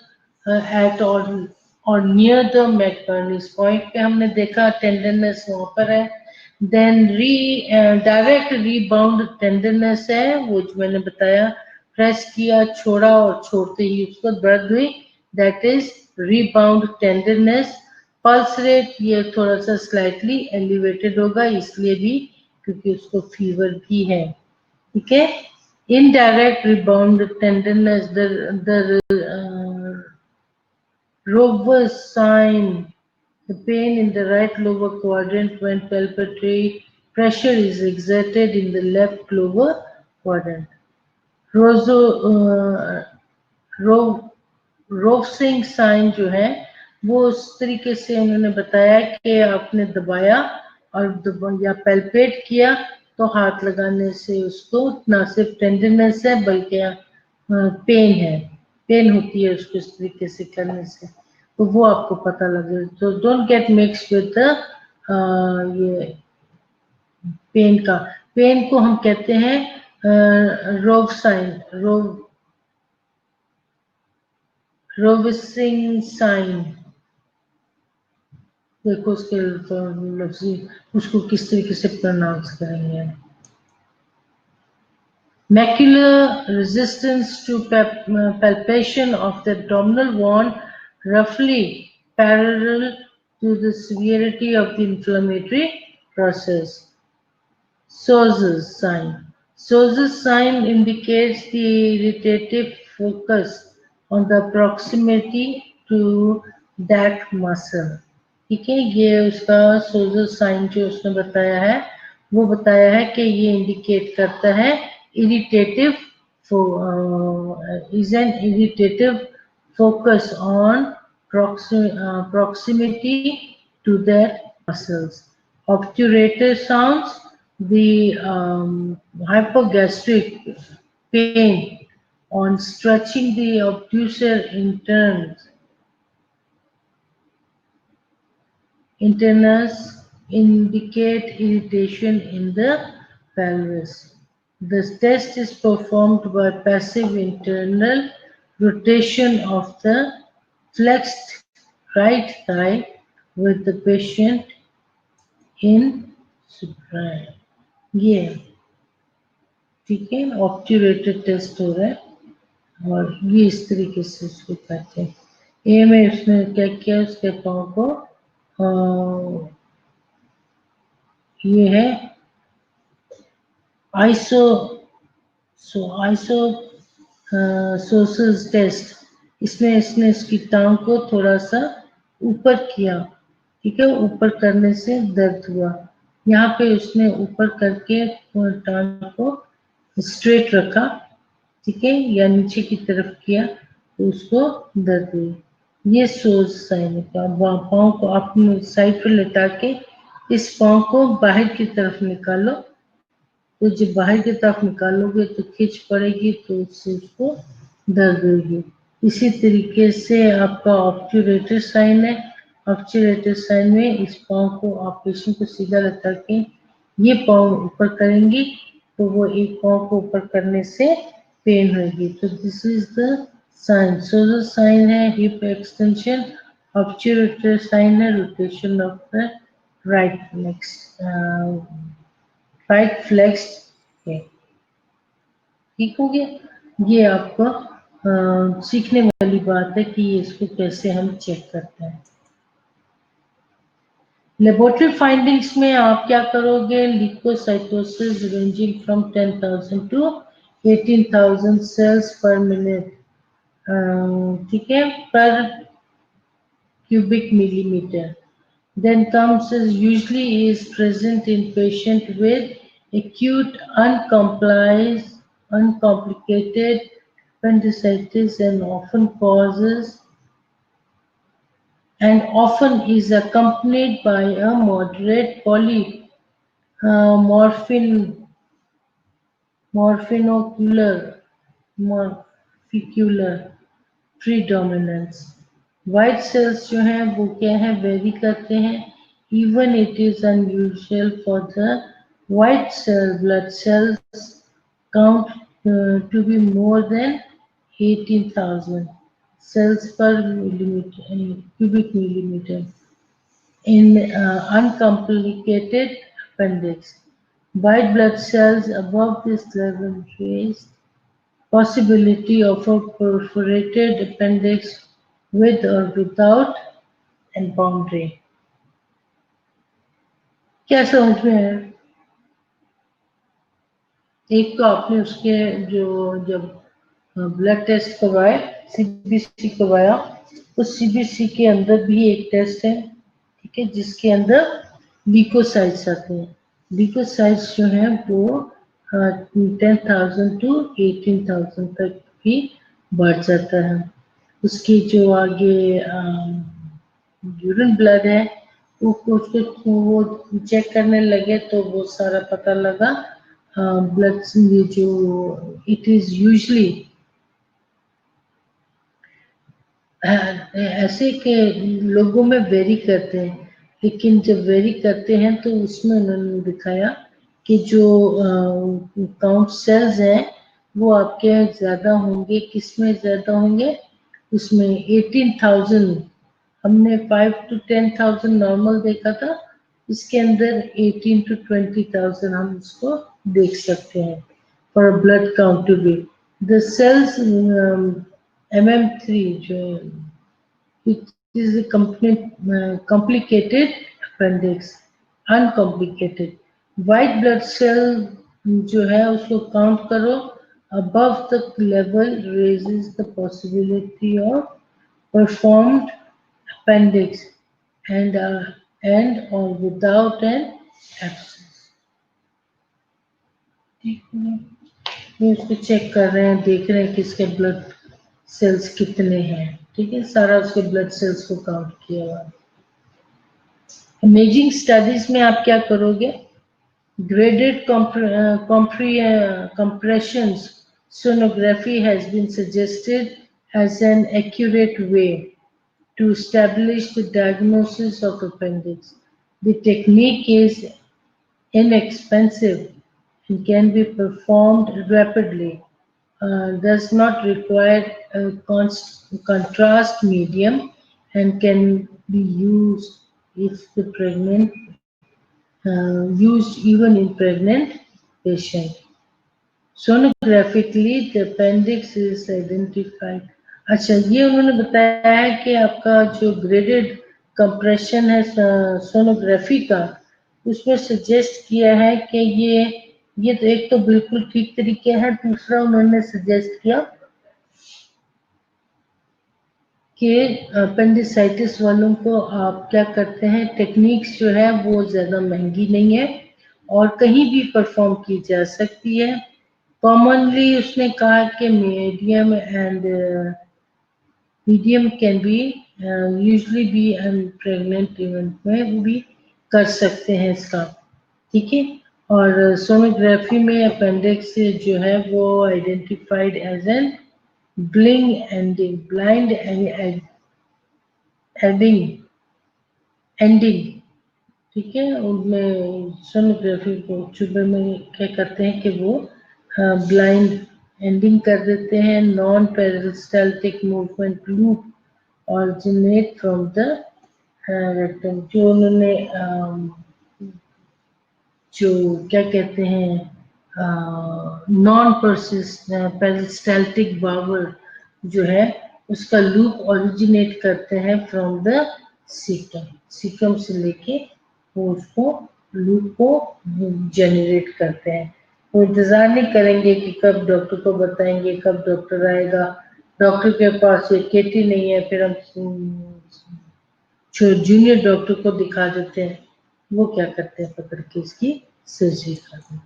एट और नियर द मैकबर्नीज पॉइंट पे हमने देखा टेंडरनेस वहां पर है. देन डायरेक्ट रीबाउंड टेंडरनेस है वो जो मैंने बताया, प्रेस किया, छोड़ा और छोड़ते ही उसको दर्द हुई, that is rebound tenderness. Pulse rate ये थोड़ा सा स्लाइटली एलिवेटेड होगा इसलिए भी क्योंकि उसको फीवर भी है. ठीक है. Indirect rebound tenderness, the robust sign, the pain in the right lower quadrant when palpatory pressure is exerted in the left lower quadrant. Rovsing sign जो है वो उस तरीके से उन्होंने बताया कि आपने दबाया और या पैल्पेट किया तो हाथ लगाने से उसको ना सिर्फ टेंडरनेस है बल्कि पेन होती है उसको इस तरीके से करने से, तो वो आपको पता लगे. तो डोंट गेट मिक्स विद ये पेन को हम कहते हैं रोव साइन, रोवसिंग साइन. देखो उसके लफ्जी उसको किस तरीके से प्रोनाउंस करेंगे. Macular resistance to palpation of the abdominal wall roughly parallel to the severity of the inflammatory process. Souza's sign. Souza's sign indicates the irritative focus on the proximity to that muscle. ठीक है, ये उसका सोजर साइन जो उसने बताया है वो बताया है कि ये इंडिकेट करता है irritative is an irritative focus on proximity to their muscles. Obturator sounds, the hypogastric pain on stretching the obtusor internus indicate irritation in the pelvis. The test is performed by passive internal rotation of the flexed right thigh with the patient in supine. ये ठीक है, ऑब्ट्यूरेटेड टेस्ट हो रहा है और ये इस तरीके से इसको करते हैं. ए में उसने क्या किया, उसके पाँव को ये है सोसस टेस्ट. इसमें इसने इसकी टांग को थोड़ा सा ऊपर किया, ठीक है, ऊपर करने से दर्द हुआ। यहाँ पे उसने ऊपर करके टांग को स्ट्रेट रखा, ठीक है, या नीचे की तरफ किया तो उसको दर्द हुई। ये सोज साइन का। पाँव को अपने साइड पर लेटा के इस पाँव को बाहर की तरफ निकालो, तो जब बाहर की तरफ निकालोगे तो खींच पड़ेगी, तो उससे उसको दर्द होगी। इसी तरीके से आपका ऑब्चुरेटर साइन है। ऑब्चुरेटर साइन में इस पाँव को आप पेशेंट को सीधा लगा के ये पाँव ऊपर करेंगी तो वो एक पाँव को ऊपर करने से पेन होगी। तो this is the sign. So the sign है हिप एक्सटेंशन, ऑब्चुरेटर साइन है rotation of the right next right flex है। ठीक हो गया। ये आपको सीखने वाली बात है कि इसको कैसे हम चेक करते हैं। लेबोरेटरी फाइंडिंग्स में आप क्या करोगे? Leucocytosis ranging from 10,000 to 18,000 cells per minute, ठीक है, पर cubic millimeter. Then comes as usually is present in patient with acute uncomplicated appendicitis and often is accompanied by a moderate morphinocular predominance. White cells जो हैं वो क्या है, वेरी करते हैं. Even it is unusual for the white cell blood cells count to be more than 18,000 cells per cubic millimeter in uncomplicated appendix. White blood cells above this level raise possibility of a perforated appendix with or without and boundary. क्या समझ में है? एक तो आपने उसके जो जब ब्लड टेस्ट करवाए, सीबीसी करवाया, उस सीबीसी के अंदर भी एक टेस्ट है, ठीक है, जिसके अंदर ल्यूकोसाइट्स आते हैं। ल्यूकोसाइट्स जो हैं वो 10,000 टू 18,000 तक भी बढ़ जाता है। उसकी जो आगे यूरिन ब्लड है उसको वो चेक करने लगे तो वो सारा पता लगा। ब्लड ये जो इट इज यूजली ऐसे के लोगों में वेरी करते हैं, लेकिन जब वेरी करते हैं तो उसमें उन्होंने दिखाया कि जो काउंट सेल्स हैं वो आपके ज्यादा होंगे। किसमें ज्यादा होंगे? उसमें 18,000, हमने 5 to 10,000 नॉर्मल देखा था, इसके अंदर 18 to 20,000 हम इसको देख सकते हैं for blood count to be the cells MM3 जो which is a complicated appendix, uncomplicated. White blood cell जो है उसको काउंट करो, above the level raises the possibility of performed appendix and or without an abscess. ये उसको चेक कर रहे हैं, देख रहे हैं कि इसके ब्लड सेल्स कितने हैं, ठीक है, सारा उसके ब्लड सेल्स को काउंट किया हुआ। इमेजिंग स्टडीज में आप क्या करोगे? Graded compressions sonography has been suggested as an accurate way to establish the diagnosis of appendix. The technique is inexpensive and can be performed rapidly. Does not require a contrast medium and can be used if the used even in pregnant patient. Sonographically, the appendix is identified. अच्छा, ये उन्होंने बताया है कि आपका जो ग्रेडेड कंप्रेशन है सोनोग्राफी का, उसमें सजेस्ट किया है कि ये तो एक तो बिल्कुल ठीक तरीके है, दूसरा उन्होंने सजेस्ट किया कि अपेंडिसाइटिस वालों को आप क्या करते हैं, टेक्निक्स जो है वो ज़्यादा महंगी नहीं है और कहीं भी परफॉर्म की जा सकती है। कॉमनली उसने कहा कि medium can be usually be pregnant event में वो भी कर सकते हैं इसका, ठीक है। और सोनोग्राफी में अपेंडिक्स जो है वो identified as an blind ending blind ending, ठीक है। उनमें सोनोग्राफी को चुबे में क्या करते हैं कि वो ब्लाइंड एंडिंग कर देते हैं। Non peristaltic movement loop originate from the rectum, जो उन्होंने जो क्या कहते हैं नॉन पेरिस्टाल्टिक बावर जो है उसका लूप ओरिजिनेट करते हैं फ्रॉम द सीकम, सीकम से लेके वो उसको लूप को जनरेट करते हैं। वो इंतजार नहीं करेंगे कि कब डॉक्टर को बताएंगे, कब डॉक्टर आएगा। डॉक्टर के पास ये केटी नहीं है, फिर हम जो जूनियर डॉक्टर को दिखा देते हैं, वो क्या करते हैं, पकड़ के इसकी सर्जरी कर देते हैं।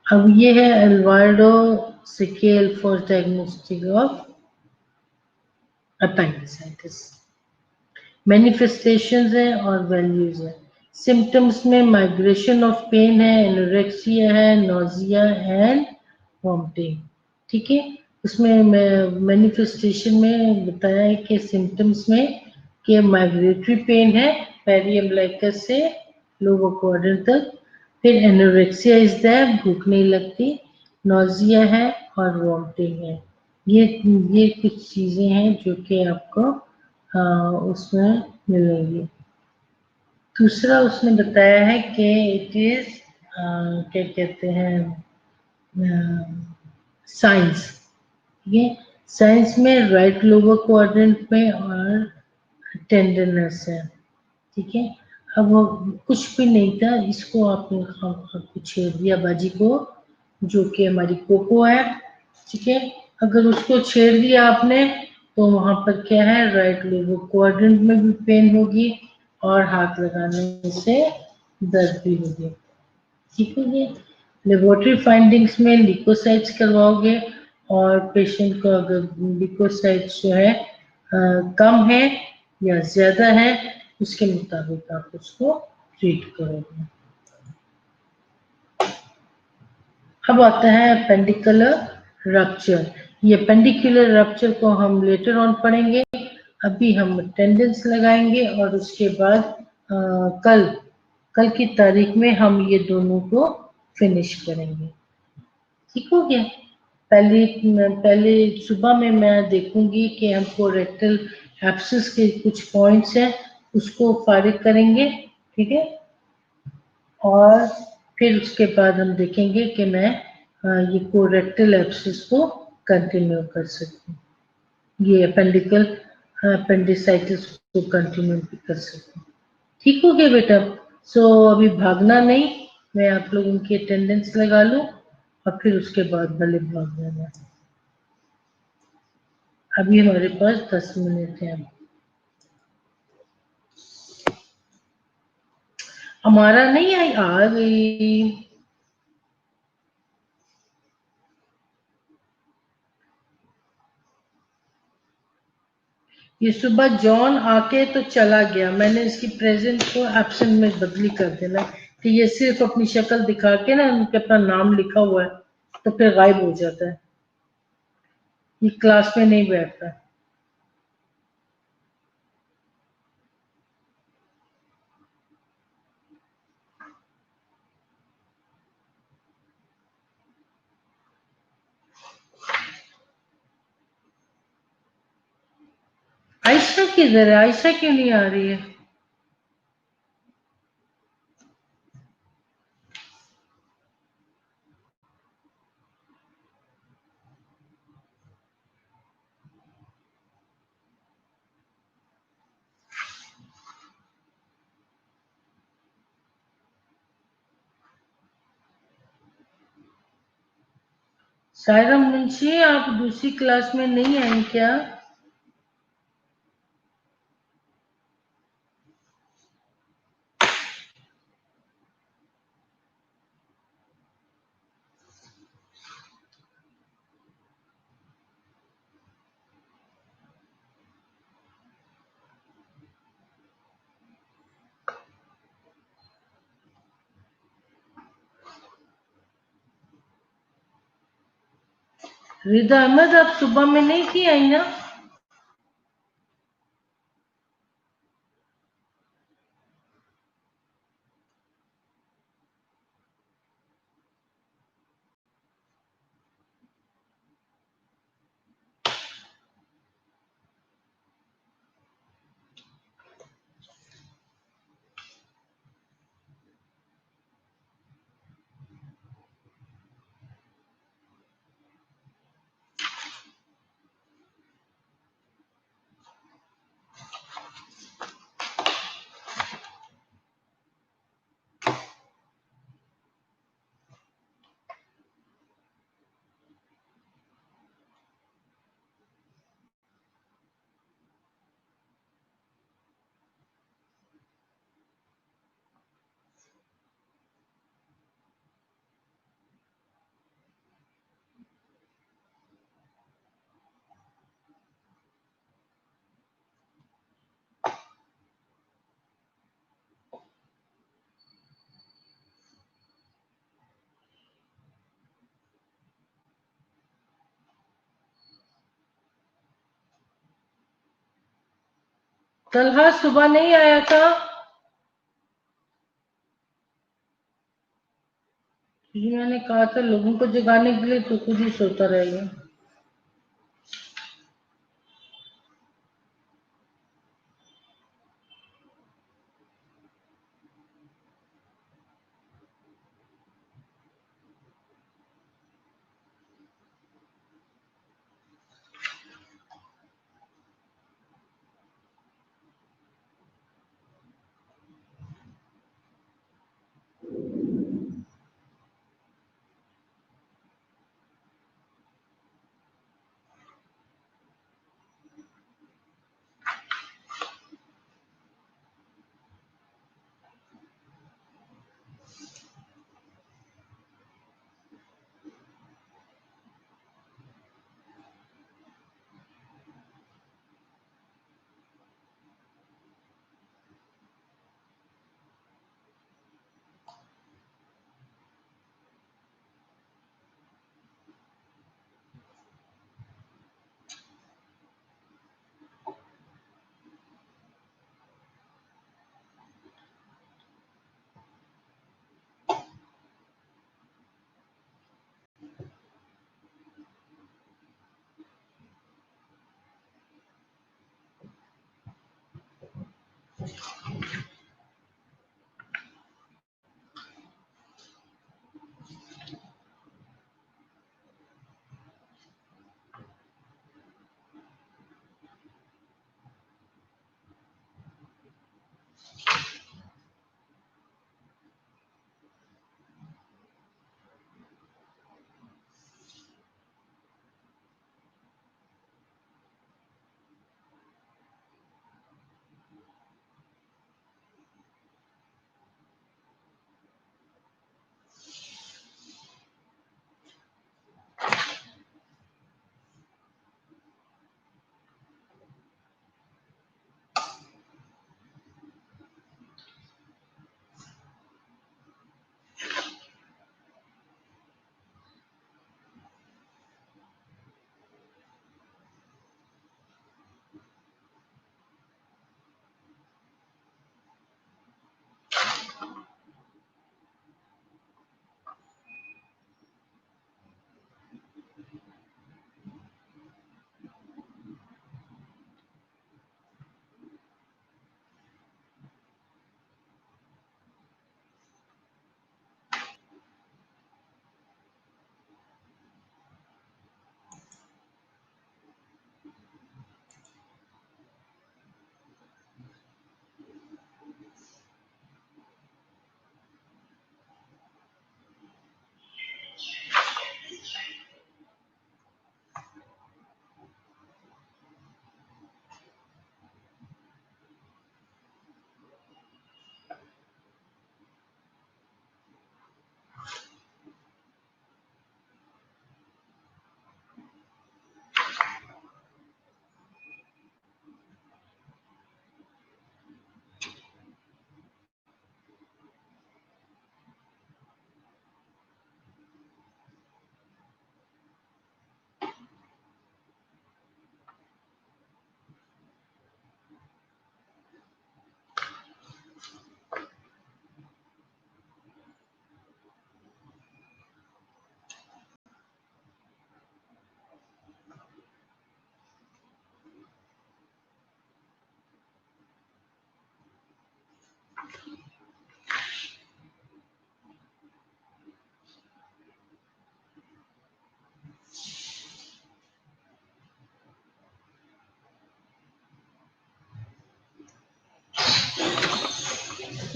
अब ये है Alvarado scale for diagnostic of appendicitis. Manifestations है और वैल्यूज है। सिम्टम्स में माइग्रेशन ऑफ पेन है, एनोरेक्सिया है, नोजिया एंड वॉमिटिंग, ठीक है। उसमें मैनिफेस्टेशन में बताया है कि सिम्टम्स में कि माइग्रेटरी पेन है पेरी अम्बिलिकस से लोअर क्वाड्रेंट तक, फिर एनोरेक्सिया इज देयर, भूख नहीं लगती, नोजिया है और वॉमिटिंग है। ये कुछ चीजें हैं जो कि आपको उसमें मिलेंगी। दूसरा उसने बताया है कि इट इज क्या कहते हैं साइंस, ये साइंस में राइट लोअर क्वाड्रेंट में और टेंडरनेस है, ठीक है। अब वो कुछ भी नहीं था, इसको आपने कुछ छेड़ दिया बाजी को, जो कि हमारी कोको है, ठीक है। अगर उसको छेड़ दिया आपने तो वहां पर क्या है, राइट लोअर क्वाड्रेंट में भी पेन होगी और हाथ लगाने से दर्द भी होगी, ठीक है। ये लेबोरेटरी फाइंडिंग्स में लिकोसाइट्स करवाओगे और पेशेंट को अगर लिकोसाइट्स जो है कम है या ज्यादा है उसके मुताबिक आप उसको ट्रीट करोगे। अब आता है अपेंडिकुलर रप्चर। ये अपेंडिकुलर रप्चर को हम लेटर ऑन पढ़ेंगे, अभी हम टेंडेंस लगाएंगे और उसके बाद कल कल की तारीख में हम ये दोनों को फिनिश करेंगे, ठीक हो गया। पहले सुबह में मैं देखूंगी कि हमको रेक्टल एब्सेस के कुछ पॉइंट्स हैं उसको फारिग करेंगे, ठीक है। और फिर उसके बाद हम देखेंगे कि मैं ये कोरेक्टल एब्सेस को कंटिन्यू कर सकती हूँ, ये अपेंडिसाइटिस को कंटिन्यू भी कर सकती हूँ, ठीक हो गया बेटा। सो अभी भागना नहीं, मैं आप लोगों की अटेंडेंस लगा लूँ और फिर उसके बाद भले भाग लेना। अभी हमारे पास 10 मिनट है। हमारा नहीं आई, आ गई। ये सुबह जॉन आके तो चला गया, मैंने इसकी प्रेजेंट को एब्सेंट में बदली कर देना कि ये सिर्फ अपनी शक्ल दिखा के ना उनके अपना नाम लिखा हुआ है तो फिर गायब हो जाता है, ये क्लास में नहीं बैठता। आयशा किधर है, आयशा क्यों नहीं आ रही है? सायरा मुंशी, आप दूसरी क्लास में नहीं आई क्या? रिदा अहमद, आप सुबह में नहीं थी आई ना? तलहा सुबह नहीं आया था? क्योंकि मैंने कहा था लोगों को जगाने के लिए, तो खुद ही सोता रहेगा।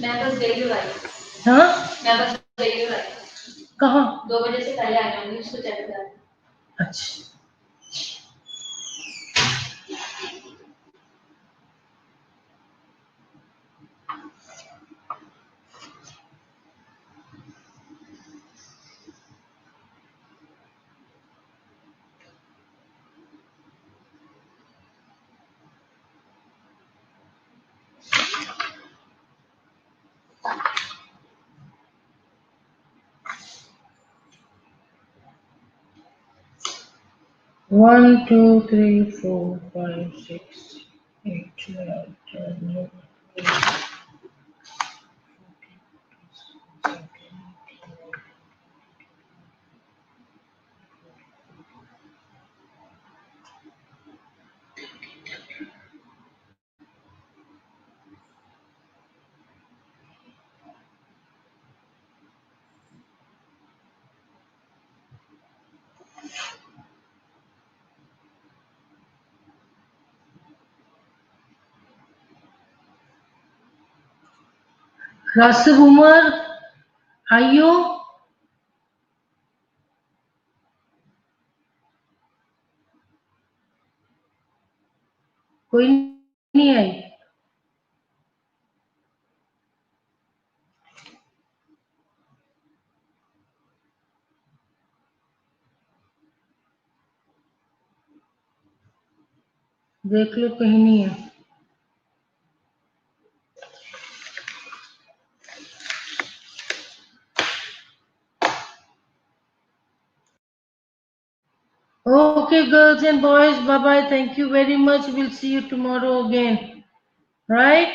मैं बस गई हूँ भाई। हाँ मैं बस गई हूँ भाई। कहाँ? 2 बजे से पहले आ जाऊंगी, उसको चेक कर। अच्छा One, two, three, four, five, six, 8, 9, 10, 11, Rasif Umar, आइयो कोई नहीं आई। देख लो कहीं नहीं है। Okay, girls and boys, bye bye. Thank you very much. We'll see you tomorrow again. Right?